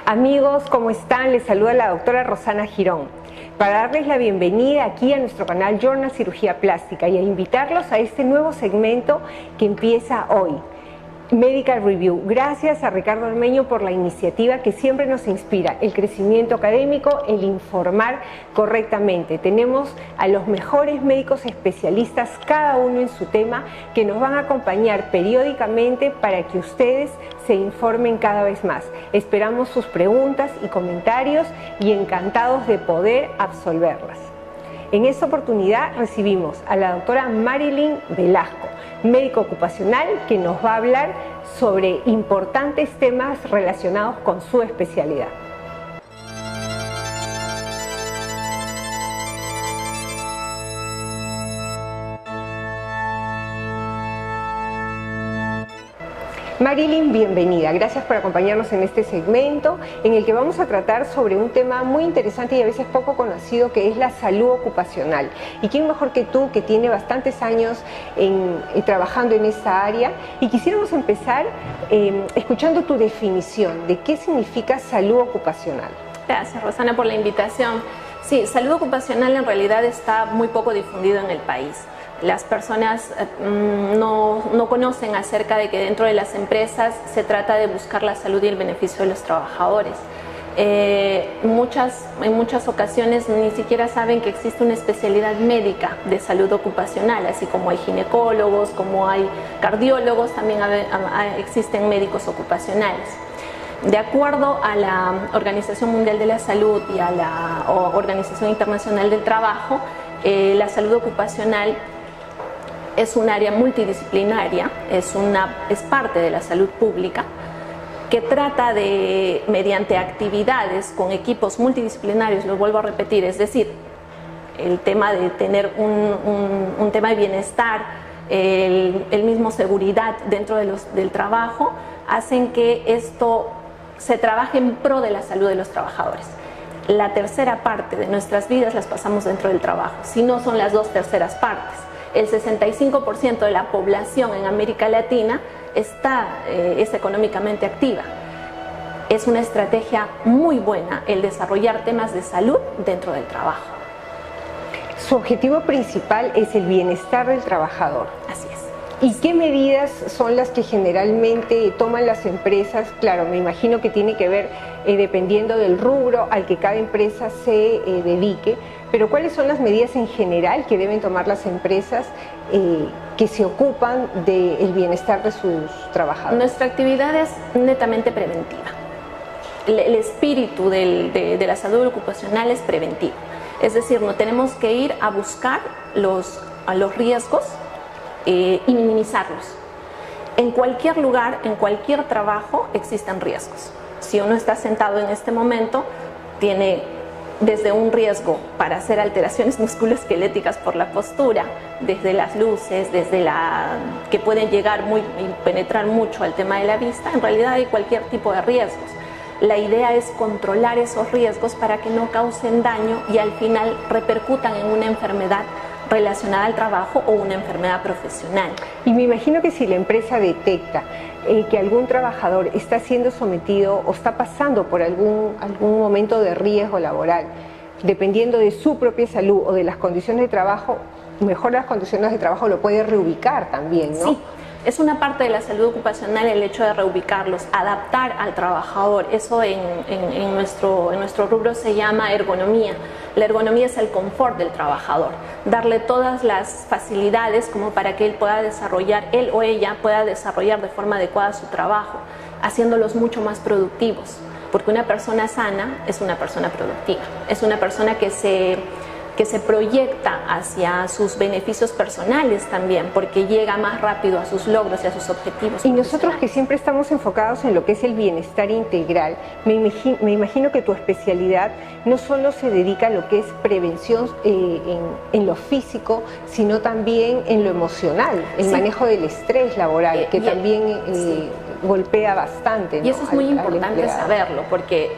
Amigos, ¿cómo están? Les saluda la doctora Rosana Girón para darles la bienvenida aquí a nuestro canal Journal Cirugía Plástica y a invitarlos a este nuevo segmento que empieza hoy, Medical Review. Gracias a Ricardo Armeño por la iniciativa que siempre nos inspira, el crecimiento académico, el informar correctamente. Tenemos a los mejores médicos especialistas, cada uno en su tema, que nos van a acompañar periódicamente para que ustedes se informen cada vez más. Esperamos sus preguntas y comentarios y encantados de poder absolverlas. En esta oportunidad recibimos a la doctora Marilyn Velasco, médico ocupacional, que nos va a hablar sobre importantes temas relacionados con su especialidad. Marilyn, bienvenida. Gracias por acompañarnos en este segmento en el que vamos a tratar sobre un tema muy interesante y a veces poco conocido, que es la salud ocupacional. ¿Y quién mejor que tú, que tiene bastantes años trabajando en esta área? Y quisiéramos empezar escuchando tu definición de qué significa salud ocupacional. Gracias, Rosana, por la invitación. Sí, salud ocupacional en realidad está muy poco difundido en el país. Las personas no conocen acerca de que dentro de las empresas se trata de buscar la salud y el beneficio de los trabajadores. En muchas ocasiones ni siquiera saben que existe una especialidad médica de salud ocupacional, así como hay ginecólogos, como hay cardiólogos, también existen médicos ocupacionales. De acuerdo a la Organización Mundial de la Salud y a la Organización Internacional del Trabajo, la salud ocupacional es un área multidisciplinaria, es parte de la salud pública, que trata de, mediante actividades con equipos multidisciplinarios, lo vuelvo a repetir, es decir, el tema de tener un tema de bienestar, el mismo seguridad dentro del trabajo, hacen que esto se trabaje en pro de la salud de los trabajadores. La tercera parte de nuestras vidas las pasamos dentro del trabajo, si no son las dos terceras partes. El 65% de la población en América Latina es económicamente activa. Es una estrategia muy buena el desarrollar temas de salud dentro del trabajo. Su objetivo principal es el bienestar del trabajador. Así es. ¿Y qué medidas son las que generalmente toman las empresas? Claro, me imagino que tiene que ver dependiendo del rubro al que cada empresa se dedique, pero ¿cuáles son las medidas en general que deben tomar las empresas que se ocupan del bienestar de sus trabajadores? Nuestra actividad es netamente preventiva. El espíritu de la salud ocupacional es preventivo. Es decir, no tenemos que ir a buscar los riesgos y minimizarlos. En cualquier lugar, en cualquier trabajo existen riesgos. Si uno está sentado en este momento, tiene desde un riesgo para hacer alteraciones musculoesqueléticas por la postura, desde las luces, que pueden llegar y penetrar mucho al tema de la vista. En realidad hay cualquier tipo de riesgos. La idea es controlar esos riesgos para que no causen daño y al final repercutan en una enfermedad relacionada al trabajo o una enfermedad profesional. Y me imagino que si la empresa detecta que algún trabajador está siendo sometido o está pasando por algún momento de riesgo laboral, dependiendo de su propia salud o de las condiciones de trabajo, mejor las condiciones de trabajo lo puede reubicar también, ¿no? Sí. Es una parte de la salud ocupacional el hecho de reubicarlos, adaptar al trabajador. Eso en nuestro rubro se llama ergonomía. La ergonomía es el confort del trabajador, darle todas las facilidades como para que él o ella pueda desarrollar de forma adecuada su trabajo, haciéndolos mucho más productivos. Porque una persona sana es una persona productiva, es una persona que se proyecta hacia sus beneficios personales también, porque llega más rápido a sus logros y a sus objetivos. Y nosotros que siempre estamos enfocados en lo que es el bienestar integral, me imagino que tu especialidad no solo se dedica a lo que es prevención en lo físico, sino también en lo emocional, el manejo del estrés laboral, que también golpea bastante, ¿no? Y eso es muy importante saberlo, porque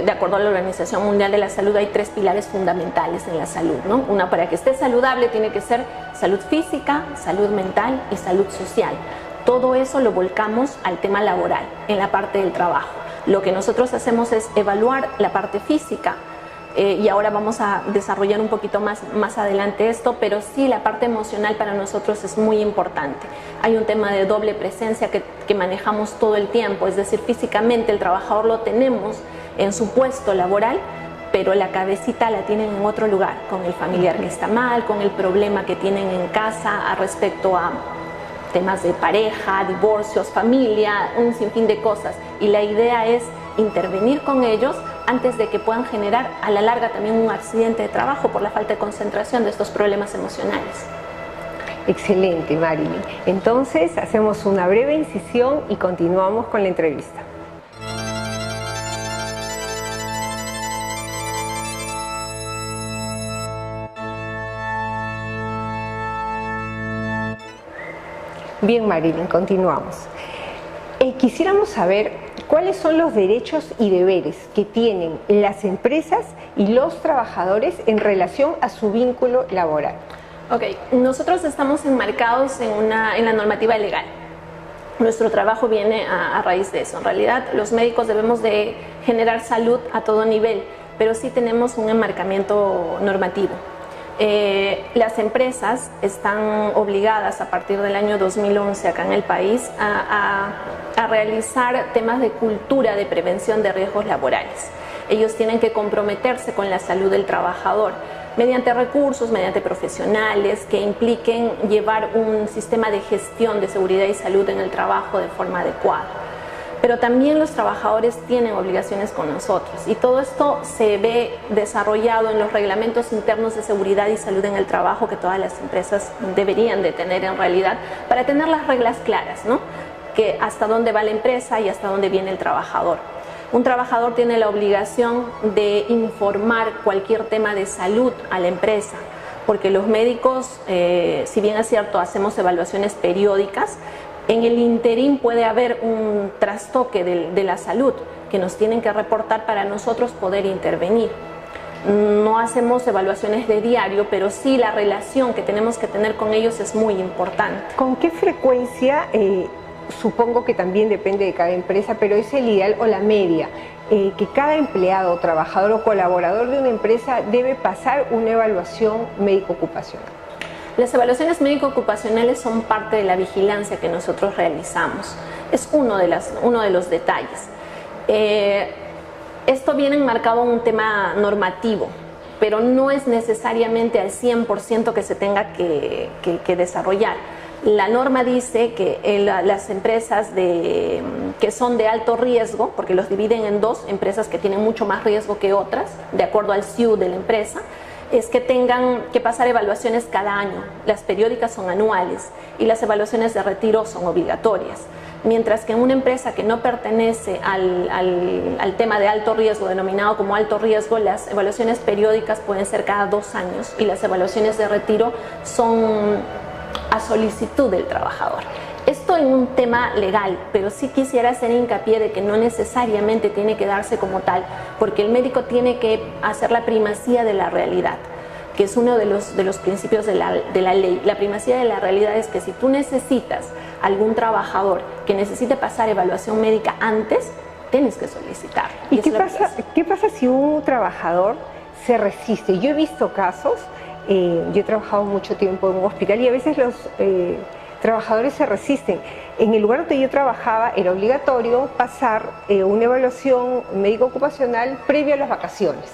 de acuerdo a la Organización Mundial de la Salud hay 3 pilares fundamentales en la salud, ¿no? Una, para que esté saludable, tiene que ser salud física, salud mental y salud social. Todo eso lo volcamos al tema laboral, en la parte del trabajo. Lo que nosotros hacemos es evaluar la parte física, y ahora vamos a desarrollar un poquito más adelante esto, pero sí la parte emocional para nosotros es muy importante. Hay un tema de doble presencia que manejamos todo el tiempo, es decir, físicamente el trabajador lo tenemos en su puesto laboral, pero la cabecita la tienen en otro lugar, con el familiar que está mal, con el problema que tienen en casa respecto a temas de pareja, divorcios, familia, un sinfín de cosas. Y la idea es intervenir con ellos antes de que puedan generar a la larga también un accidente de trabajo por la falta de concentración de estos problemas emocionales. Excelente, Marilyn. Entonces hacemos una breve incisión y continuamos con la entrevista. Bien, Marilyn, continuamos. Quisiéramos saber cuáles son los derechos y deberes que tienen las empresas y los trabajadores en relación a su vínculo laboral. Ok, nosotros estamos enmarcados en la normativa legal. Nuestro trabajo viene a raíz de eso. En realidad, los médicos debemos de generar salud a todo nivel, pero sí tenemos un enmarcamiento normativo. Las empresas están obligadas a partir del año 2011 acá en el país a realizar temas de cultura de prevención de riesgos laborales. Ellos tienen que comprometerse con la salud del trabajador mediante recursos, mediante profesionales que impliquen llevar un sistema de gestión de seguridad y salud en el trabajo de forma adecuada. Pero también los trabajadores tienen obligaciones con nosotros y todo esto se ve desarrollado en los reglamentos internos de seguridad y salud en el trabajo que todas las empresas deberían de tener en realidad para tener las reglas claras, ¿no? Que hasta dónde va la empresa y hasta dónde viene el trabajador. Un trabajador tiene la obligación de informar cualquier tema de salud a la empresa, porque los médicos, si bien es cierto, hacemos evaluaciones periódicas, en el interín puede haber un trastoque de la salud que nos tienen que reportar para nosotros poder intervenir. No hacemos evaluaciones de diario, pero sí la relación que tenemos que tener con ellos es muy importante. ¿Con qué frecuencia, supongo que también depende de cada empresa, pero es el ideal o la media, que cada empleado, trabajador o colaborador de una empresa debe pasar una evaluación médico-ocupacional? Las evaluaciones médico-ocupacionales son parte de la vigilancia que nosotros realizamos. Es uno de los detalles. Esto viene enmarcado en un tema normativo, pero no es necesariamente al 100% que se tenga que desarrollar. La norma dice que las empresas que son de alto riesgo, porque los dividen en dos, empresas que tienen mucho más riesgo que otras, de acuerdo al SIU de la empresa, es que tengan que pasar evaluaciones cada año. Las periódicas son anuales y las evaluaciones de retiro son obligatorias. Mientras que en una empresa que no pertenece al tema de alto riesgo, denominado como alto riesgo, las evaluaciones periódicas pueden ser cada 2 años y las evaluaciones de retiro son a solicitud del trabajador. Esto en un tema legal, pero sí quisiera hacer hincapié de que no necesariamente tiene que darse como tal, porque el médico tiene que hacer la primacía de la realidad, que es uno de los principios de la ley. La primacía de la realidad es que si tú necesitas algún trabajador que necesite pasar evaluación médica antes, tienes que solicitarlo. ¿Y qué pasa si un trabajador se resiste? Yo he visto casos, yo he trabajado mucho tiempo en un hospital y a veces los trabajadores se resisten. En el lugar donde yo trabajaba era obligatorio pasar una evaluación médico-ocupacional previo a las vacaciones,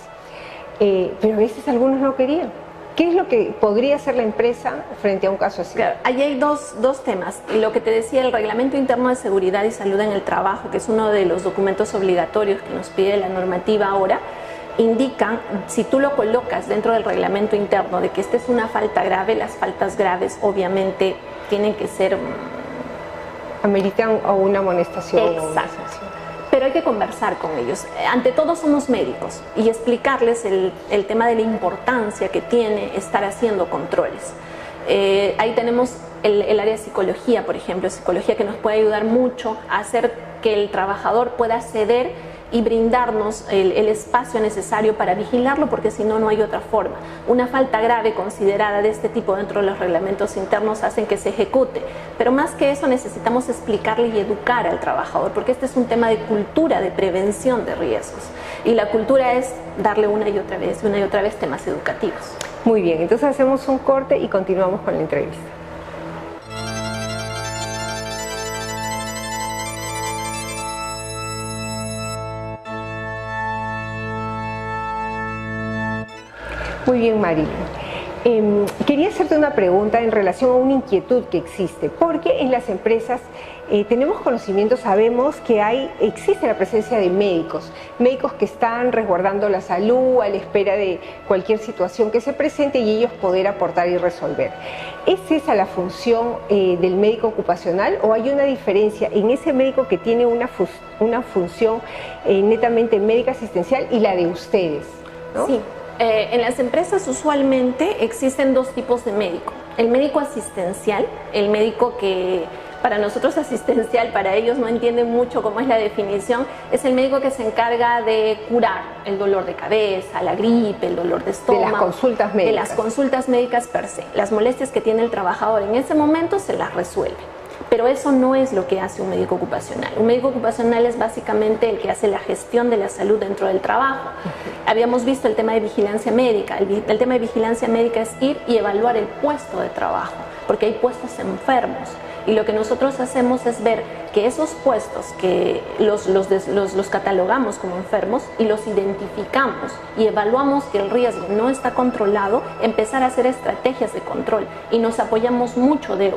pero a veces algunos no querían. ¿Qué es lo que podría hacer la empresa frente a un caso así? Claro, allí hay dos temas. Lo que te decía, el Reglamento Interno de Seguridad y Salud en el Trabajo, que es uno de los documentos obligatorios que nos pide la normativa ahora, indican, si tú lo colocas dentro del reglamento interno de que esta es una falta grave, las faltas graves obviamente tienen que ser... ameritan una amonestación. Exacto. Pero hay que conversar con ellos. Ante todo somos médicos y explicarles el tema de la importancia que tiene estar haciendo controles. Ahí tenemos el área de psicología, por ejemplo, psicología que nos puede ayudar mucho a hacer que el trabajador pueda ceder y brindarnos el espacio necesario para vigilarlo, porque si no, no hay otra forma. Una falta grave considerada de este tipo dentro de los reglamentos internos hacen que se ejecute, pero más que eso necesitamos explicarle y educar al trabajador, porque este es un tema de cultura, de prevención de riesgos, y la cultura es darle una y otra vez temas educativos. Muy bien, entonces hacemos un corte y continuamos con la entrevista. Muy bien, Marilyn. Quería hacerte una pregunta en relación a una inquietud que existe, porque en las empresas tenemos conocimiento, sabemos que existe la presencia de médicos que están resguardando la salud a la espera de cualquier situación que se presente y ellos poder aportar y resolver. ¿Es esa la función del médico ocupacional o hay una diferencia en ese médico que tiene una función netamente médica asistencial y la de ustedes, ¿no? Sí. En las empresas usualmente existen dos tipos de médico. El médico asistencial, el médico que para nosotros asistencial, para ellos no entienden mucho cómo es la definición, es el médico que se encarga de curar el dolor de cabeza, la gripe, el dolor de estómago. De las consultas médicas. De las consultas médicas per se. Las molestias que tiene el trabajador en ese momento se las resuelve. Pero eso no es lo que hace un médico ocupacional. Un médico ocupacional es básicamente el que hace la gestión de la salud dentro del trabajo. Habíamos visto el tema de vigilancia médica. El tema de vigilancia médica es ir y evaluar el puesto de trabajo, porque hay puestos enfermos. Y lo que nosotros hacemos es ver que esos puestos que los catalogamos como enfermos y los identificamos y evaluamos que el riesgo no está controlado, empezar a hacer estrategias de control. Y nos apoyamos mucho de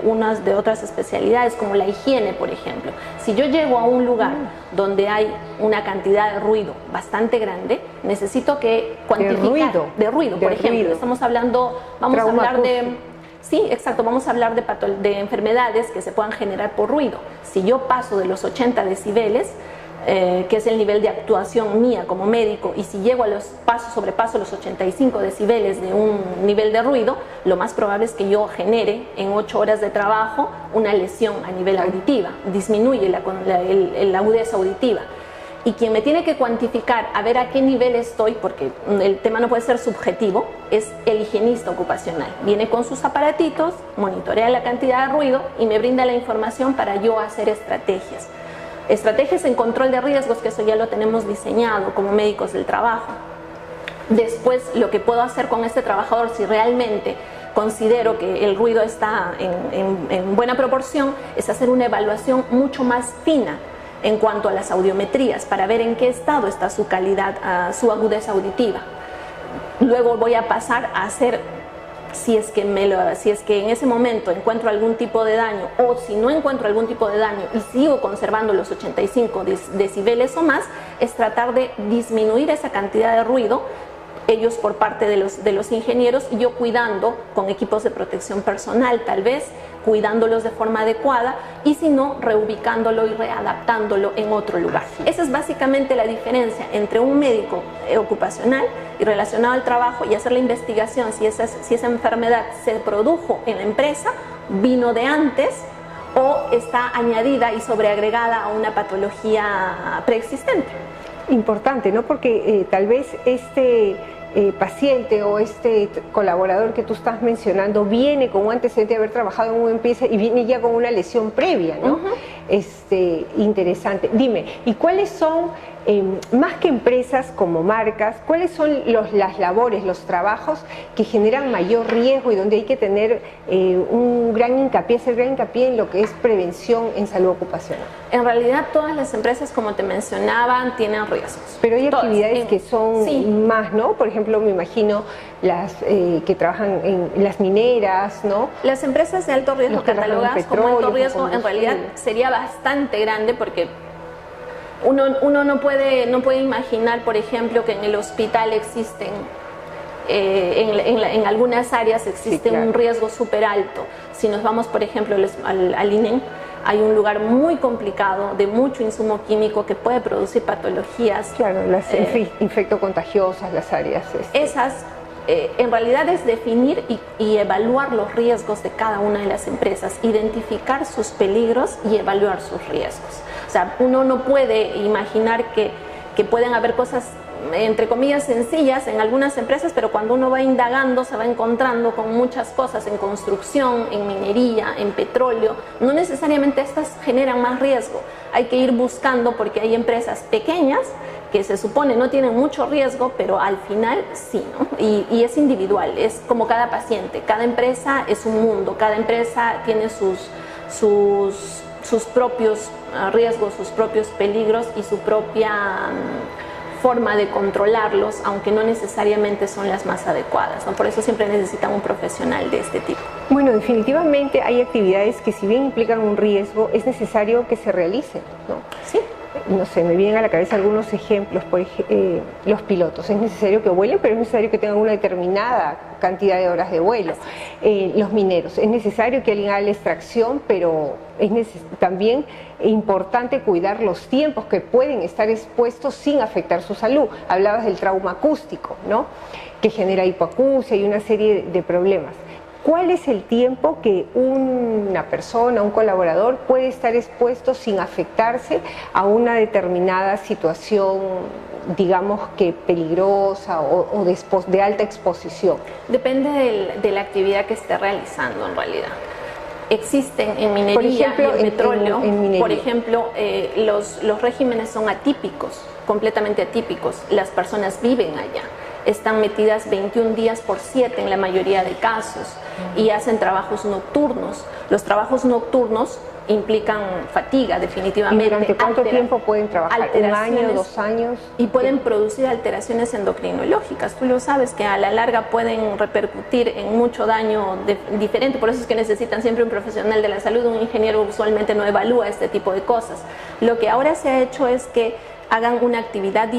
otras especialidades como la higiene, por ejemplo. Si yo llego a un lugar donde hay una cantidad de ruido bastante grande, necesito que cuantificar. De ruido, por ejemplo. Estamos hablando, vamos a hablar de... Sí, exacto, vamos a hablar de enfermedades que se puedan generar por ruido. Si yo paso de los 80 decibeles, que es el nivel de actuación mía como médico, y si llego a sobrepaso los 85 decibeles de un nivel de ruido, lo más probable es que yo genere en 8 horas de trabajo una lesión a nivel auditiva, disminuye la agudeza auditiva. Y quien me tiene que cuantificar a ver a qué nivel estoy, porque el tema no puede ser subjetivo, es el higienista ocupacional. Viene con sus aparatitos, monitorea la cantidad de ruido y me brinda la información para yo hacer estrategias. Estrategias en control de riesgos, que eso ya lo tenemos diseñado como médicos del trabajo. Después, lo que puedo hacer con este trabajador, si realmente considero que el ruido está en buena proporción, es hacer una evaluación mucho más fina en cuanto a las audiometrías, para ver en qué estado está su calidad, su agudeza auditiva. Luego voy a pasar a hacer, si es que en ese momento encuentro algún tipo de daño, o si no encuentro algún tipo de daño y sigo conservando los 85 decibeles o más, es tratar de disminuir esa cantidad de ruido, ellos por parte de los ingenieros, y yo cuidando con equipos de protección personal, tal vez cuidándolos de forma adecuada, y si no, reubicándolo y readaptándolo en otro lugar. Esa es básicamente la diferencia entre un médico ocupacional y relacionado al trabajo, y hacer la investigación si esa enfermedad se produjo en la empresa, vino de antes, o está añadida y sobreagregada a una patología preexistente. Importante, ¿no? Porque tal vez este paciente o este colaborador que tú estás mencionando viene con un antecedente de haber trabajado en una empresa y viene ya con una lesión previa, ¿no? Interesante. Dime, ¿y cuáles son, más que empresas como marcas, cuáles son las labores, los trabajos que generan mayor riesgo y donde hay que tener un gran hincapié, hacer gran hincapié en lo que es prevención en salud ocupacional? En realidad todas las empresas, como te mencionaban, tienen riesgos. Pero hay actividades que son más, ¿no? Por ejemplo, me imagino las que trabajan en las mineras, ¿no? Las empresas de alto riesgo catalogadas como alto riesgo en realidad sería bastante grande, porque uno no puede imaginar, por ejemplo, que en el hospital existen, en algunas áreas existe un riesgo súper alto. Si nos vamos, por ejemplo, al INEM, hay un lugar muy complicado, de mucho insumo químico que puede producir patologías. Claro, las infectocontagiosas, las áreas. Esas, en realidad es definir y evaluar los riesgos de cada una de las empresas, identificar sus peligros y evaluar sus riesgos. O sea, uno no puede imaginar que que pueden haber cosas entre comillas sencillas en algunas empresas, pero cuando uno va indagando se va encontrando con muchas cosas en construcción, en minería, en petróleo. No necesariamente estas generan más riesgo, hay que ir buscando porque hay empresas pequeñas que se supone no tienen mucho riesgo, pero al final sí, ¿no? Y es individual, es como cada paciente, cada empresa es un mundo, cada empresa tiene sus propios riesgos, sus propios peligros y su propia forma de controlarlos, aunque no necesariamente son las más adecuadas, ¿no? Por eso siempre necesitan un profesional de este tipo. Bueno, definitivamente hay actividades que si bien implican un riesgo, es necesario que se realicen, ¿no? Sí. No sé, me vienen a la cabeza algunos ejemplos. Por ejemplo, los pilotos, es necesario que vuelen, pero es necesario que tengan una determinada cantidad de horas de vuelo. Los mineros, es necesario que alguien haga la extracción, pero es también importante cuidar los tiempos que pueden estar expuestos sin afectar su salud. Hablabas del trauma acústico, ¿no? Que genera hipoacusia y una serie de problemas. ¿Cuál es el tiempo que una persona, un colaborador puede estar expuesto sin afectarse a una determinada situación, digamos que peligrosa o de alta exposición? Depende de la actividad que esté realizando en realidad. Existen en minería y en petróleo, por ejemplo, los regímenes son atípicos, completamente atípicos. Las personas viven allá. Están metidas 21 días por 7 en la mayoría de casos y hacen trabajos nocturnos. Los trabajos nocturnos implican fatiga, definitivamente. ¿Y durante cuánto tiempo pueden trabajar? ¿Un año, 2 años? Y pueden producir alteraciones endocrinológicas. Tú lo sabes que a la larga pueden repercutir en mucho daño diferente. Por eso es que necesitan siempre un profesional de la salud. Un ingeniero usualmente no evalúa este tipo de cosas. Lo que ahora se ha hecho es que hagan una actividad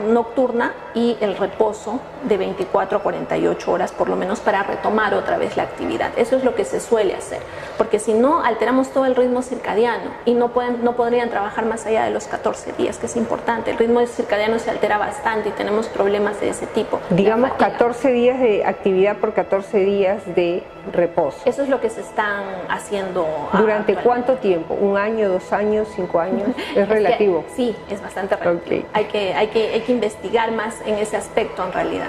nocturna y el reposo de 24 a 48 horas por lo menos para retomar otra vez la actividad. Eso es lo que se suele hacer, porque si no alteramos todo el ritmo circadiano y no podrían trabajar más allá de los 14 días, que es importante. El ritmo circadiano se altera bastante y tenemos problemas de ese tipo. Digamos 14 días de actividad por 14 días de reposo. Eso es lo que se están haciendo. ¿Durante cuánto tiempo? ¿1 año, 2 años, 5 años? ¿Es relativo? Sí, es bastante relativo. Okay. Hay que investigar más en ese aspecto en realidad.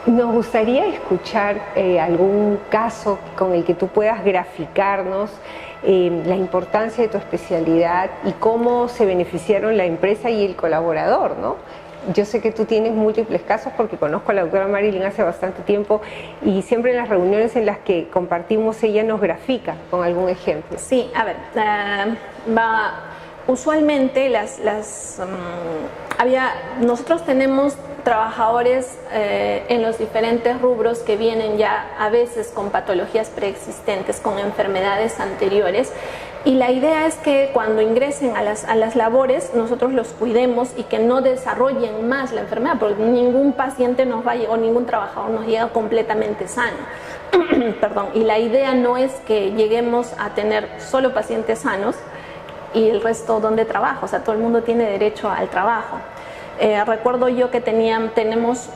Nos gustaría escuchar algún caso con el que tú puedas graficarnos la importancia de tu especialidad y cómo se beneficiaron la empresa y el colaborador, ¿no? Yo sé que tú tienes múltiples casos porque conozco a la doctora Marilyn hace bastante tiempo y siempre en las reuniones en las que compartimos ella nos grafica con algún ejemplo. Sí, a ver, usualmente nosotros tenemos trabajadores en los diferentes rubros que vienen ya a veces con patologías preexistentes, con enfermedades anteriores, y la idea es que cuando ingresen a las labores nosotros los cuidemos y que no desarrollen más la enfermedad, porque ningún paciente o ningún trabajador nos llega completamente sano. Perdón. Y la idea no es que lleguemos a tener solo pacientes sanos y el resto donde trabaja, o sea, todo el mundo tiene derecho al trabajo. Recuerdo yo que teníamos,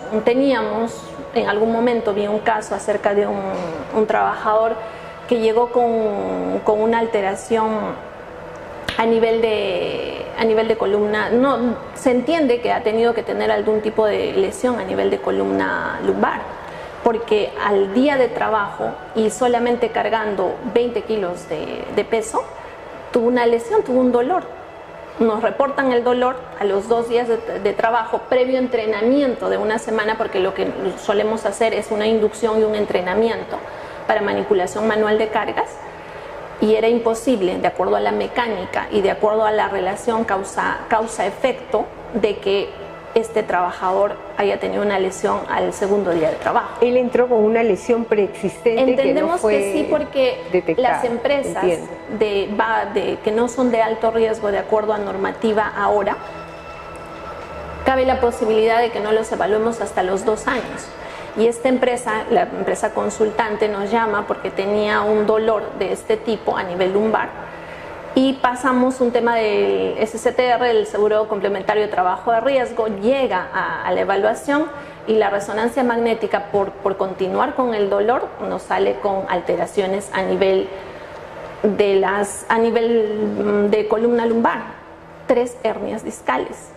en algún momento vi un caso acerca de un trabajador que llegó con una alteración a nivel de columna. No, se entiende que ha tenido que tener algún tipo de lesión a nivel de columna lumbar, porque al día de trabajo y solamente cargando 20 kilos de peso, tuvo una lesión, tuvo un dolor. Nos reportan el dolor a los 2 días de trabajo, previo entrenamiento de 1 semana, porque lo que solemos hacer es una inducción y un entrenamiento para manipulación manual de cargas, y era imposible, de acuerdo a la mecánica y de acuerdo a la relación causa-efecto, de que este trabajador haya tenido una lesión al 2.º día de trabajo. Él entró con una lesión preexistente. Entendemos que no fue que sí, porque detectada. Las empresas que no son de alto riesgo de acuerdo a normativa ahora, cabe la posibilidad de que no los evaluemos hasta los 2 años. Y esta empresa, la empresa consultante, nos llama porque tenía un dolor de este tipo a nivel lumbar, y pasamos un tema del SCTR, el Seguro Complementario de Trabajo de Riesgo, llega a la evaluación y la resonancia magnética, por continuar con el dolor, nos sale con alteraciones a nivel de columna lumbar, 3 hernias discales.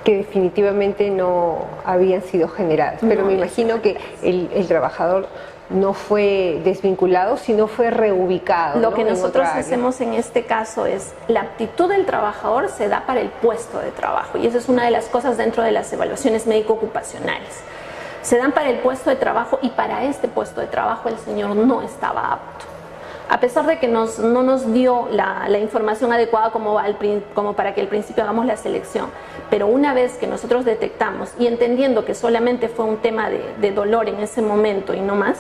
que definitivamente no habían sido generadas. Pero me imagino que el trabajador no fue desvinculado, sino fue reubicado. Lo que nosotros hacemos en este caso es, la aptitud del trabajador se da para el puesto de trabajo, y esa es una de las cosas dentro de las evaluaciones médico-ocupacionales. Se dan para el puesto de trabajo, y para este puesto de trabajo el señor no estaba apto. A pesar de que no nos dio la información adecuada como para que al principio hagamos la selección, pero una vez que nosotros detectamos y entendiendo que solamente fue un tema de dolor en ese momento y no más,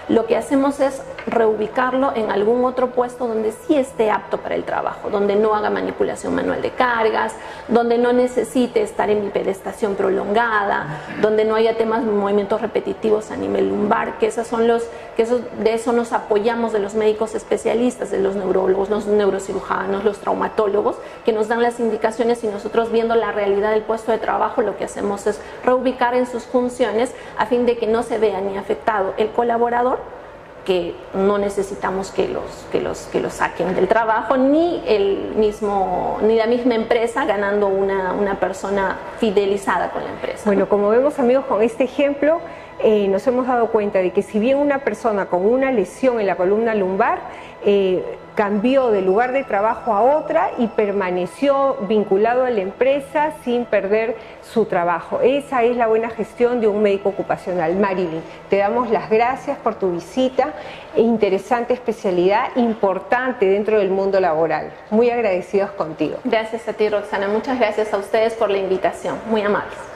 lo que hacemos es reubicarlo en algún otro puesto donde sí esté apto para el trabajo, donde no haga manipulación manual de cargas, donde no necesite estar en bipedestación prolongada, donde no haya temas de movimientos repetitivos a nivel lumbar, que de eso nos apoyamos de los médicos especialistas, de los neurólogos, los neurocirujanos, los traumatólogos, que nos dan las indicaciones, y nosotros, viendo la realidad del puesto de trabajo, lo que hacemos es reubicar en sus funciones a fin de que no se vea ni afectado el colaborador, que no necesitamos que los saquen del trabajo, ni la misma empresa, ganando una persona fidelizada con la empresa. Bueno, como vemos, amigos, con este ejemplo nos hemos dado cuenta de que si bien una persona con una lesión en la columna lumbar cambió de lugar de trabajo a otra y permaneció vinculado a la empresa sin perder su trabajo. Esa es la buena gestión de un médico ocupacional. Marilyn, te damos las gracias por tu visita, interesante especialidad, importante dentro del mundo laboral. Muy agradecidos contigo. Gracias a ti, Roxana. Muchas gracias a ustedes por la invitación. Muy amables.